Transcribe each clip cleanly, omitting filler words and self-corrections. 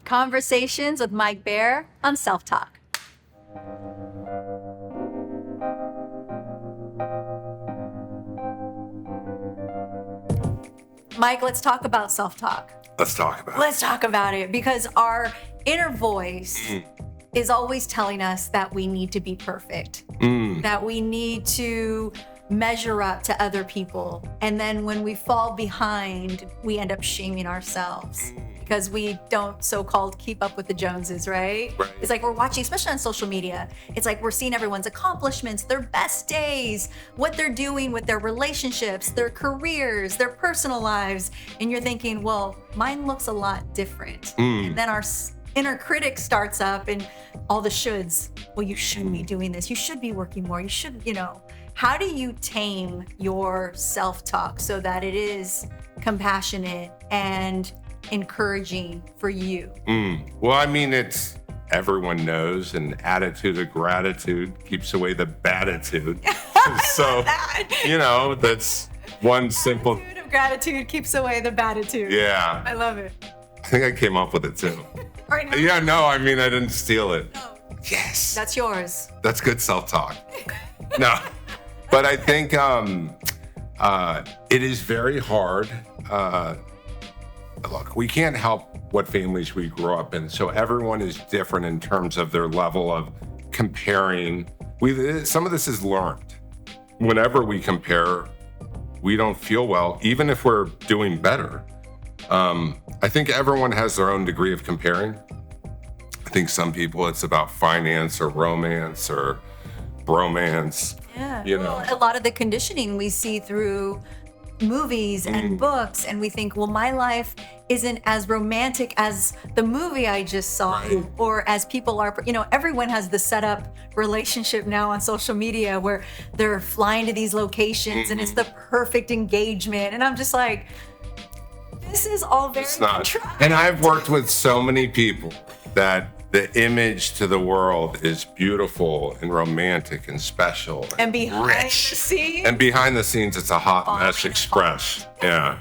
Conversations with Mike Bear on Self-Talk. Mike, let's talk about self-talk. Let's talk about it. Let's talk about it, because our inner voice is always telling us that we need to be perfect, that we need to measure up to other people. And then when we fall behind, we end up shaming ourselves because we don't so-called keep up with the Joneses, right? It's like we're watching, especially on social media, it's like we're seeing everyone's accomplishments, their best days, what they're doing with their relationships, their careers, their personal lives. And you're thinking, well, mine looks a lot different. And then our inner critic starts up and all the shoulds. Well, you should be doing this. You should be working more. You should, How do you tame your self-talk so that it is compassionate and encouraging for you? Well, I mean, everyone knows an attitude of gratitude keeps away the baditude. So, that's one simple. Attitude of gratitude keeps away the baditude. Yeah. I love it. I think I came up with it too. Right now? Yeah, no, I mean, I didn't steal it. No. Yes. That's yours. That's good self-talk. No, but I think it is very hard. Look, we can't help what families we grew up in. So everyone is different in terms of their level of comparing. Some of this is learned. Whenever we compare, we don't feel well, even if we're doing better. I think everyone has their own degree of comparing. I think some people, it's about finance or romance or bromance. Yeah. Well, a lot of the conditioning we see through movies and books, and we think, well, my life isn't as romantic as the movie I just saw, or as people are, everyone has the setup relationship now on social media where they're flying to these locations and it's the perfect engagement. And I'm just like, this is all very contrived. And I've worked with so many people that the image to the world is beautiful and romantic and special and behind rich. The scenes. And behind the scenes, it's a hot mess express. Yeah.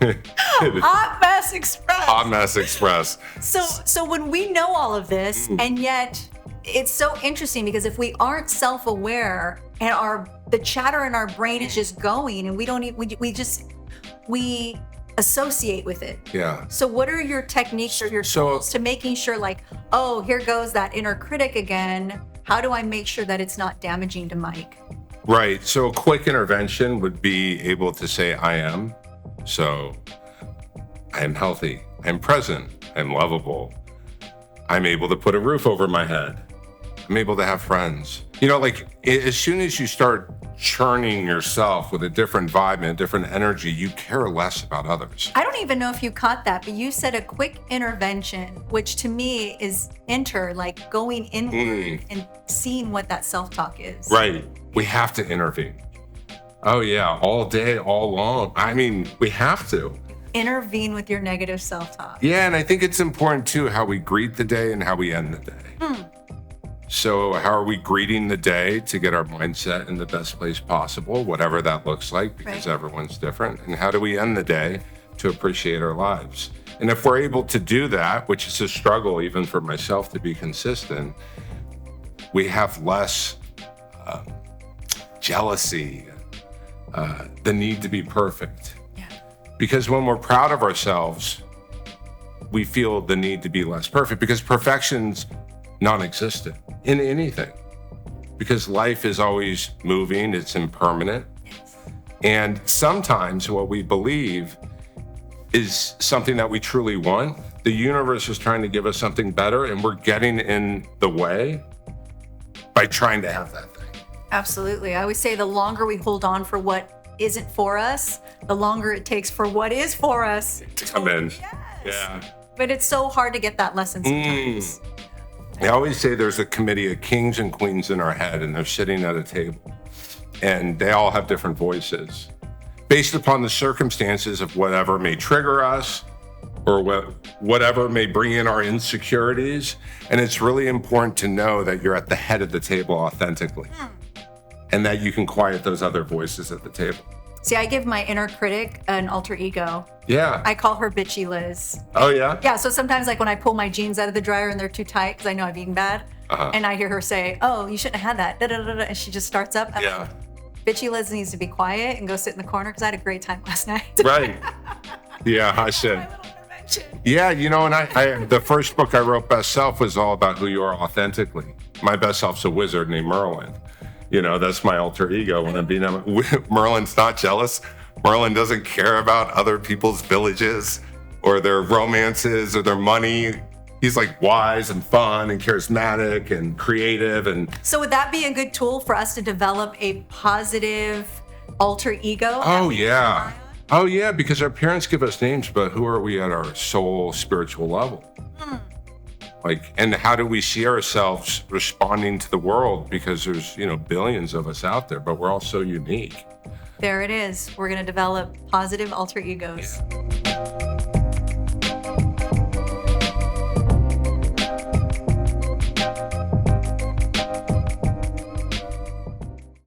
Hot mess express. Hot mess express. So when we know all of this, and yet it's so interesting because if we aren't self-aware and the chatter in our brain is just going, and we don't even, we associate with it. Yeah. So what are your techniques or your tools to making sure, like, oh, here goes that inner critic again. How do I make sure that it's not damaging to Mike? Right. So a quick intervention would be able to say, I am. So I am healthy. I'm present. I'm lovable. I'm able to put a roof over my head. I'm able to have friends. As soon as you start churning yourself with a different vibe and a different energy, you care less about others. I don't even know if you caught that, but you said a quick intervention, which to me is like going inward and seeing what that self-talk is. Right. We have to intervene. Oh yeah, all day, all long. I mean, we have to. Intervene with your negative self-talk. Yeah, and I think it's important too how we greet the day and how we end the day. So how are we greeting the day to get our mindset in the best place possible, whatever that looks like, because everyone's different? And how do we end the day to appreciate our lives? And if we're able to do that, which is a struggle even for myself to be consistent, we have less jealousy, the need to be perfect. Yeah. Because when we're proud of ourselves, we feel the need to be less perfect, because perfection's non-existent in anything, because life is always moving, it's impermanent. And sometimes what we believe is something that we truly want. The universe is trying to give us something better, and we're getting in the way by trying to have that thing. Absolutely. I always say the longer we hold on for what isn't for us, the longer it takes for what is for us to come in. Yes. Yeah. But it's so hard to get that lesson sometimes. I always say there's a committee of kings and queens in our head, and they're sitting at a table, and they all have different voices based upon the circumstances of whatever may trigger us or whatever may bring in our insecurities. And it's really important to know that you're at the head of the table authentically and that you can quiet those other voices at the table. See, I give my inner critic an alter ego. Yeah. I call her bitchy Liz. Oh, yeah? Yeah, so sometimes like when I pull my jeans out of the dryer and they're too tight because I know I've eaten bad, and I hear her say, "Oh, you shouldn't have had that," da, da, da, da, and she just starts up. I'm Yeah. like, bitchy Liz needs to be quiet and go sit in the corner because I had a great time last night. Right. Yeah, I should. My little intervention. Yeah, you know, and I the first book I wrote, Best Self, was all about who you are authentically. My best self's a wizard named Merlin. You know, that's my alter ego when I'm being Merlin's not jealous. Merlin doesn't care about other people's villages or their romances or their money. He's like wise and fun and charismatic and creative. And So would that be a good tool for us to develop a positive alter ego? oh, yeah. Oh, yeah, because our parents give us names, but who are we at our soul spiritual level? Like, and how do we see ourselves responding to the world? Because there's, you know, billions of us out there, but we're all so unique. There it is. We're going to develop positive alter egos. Yeah.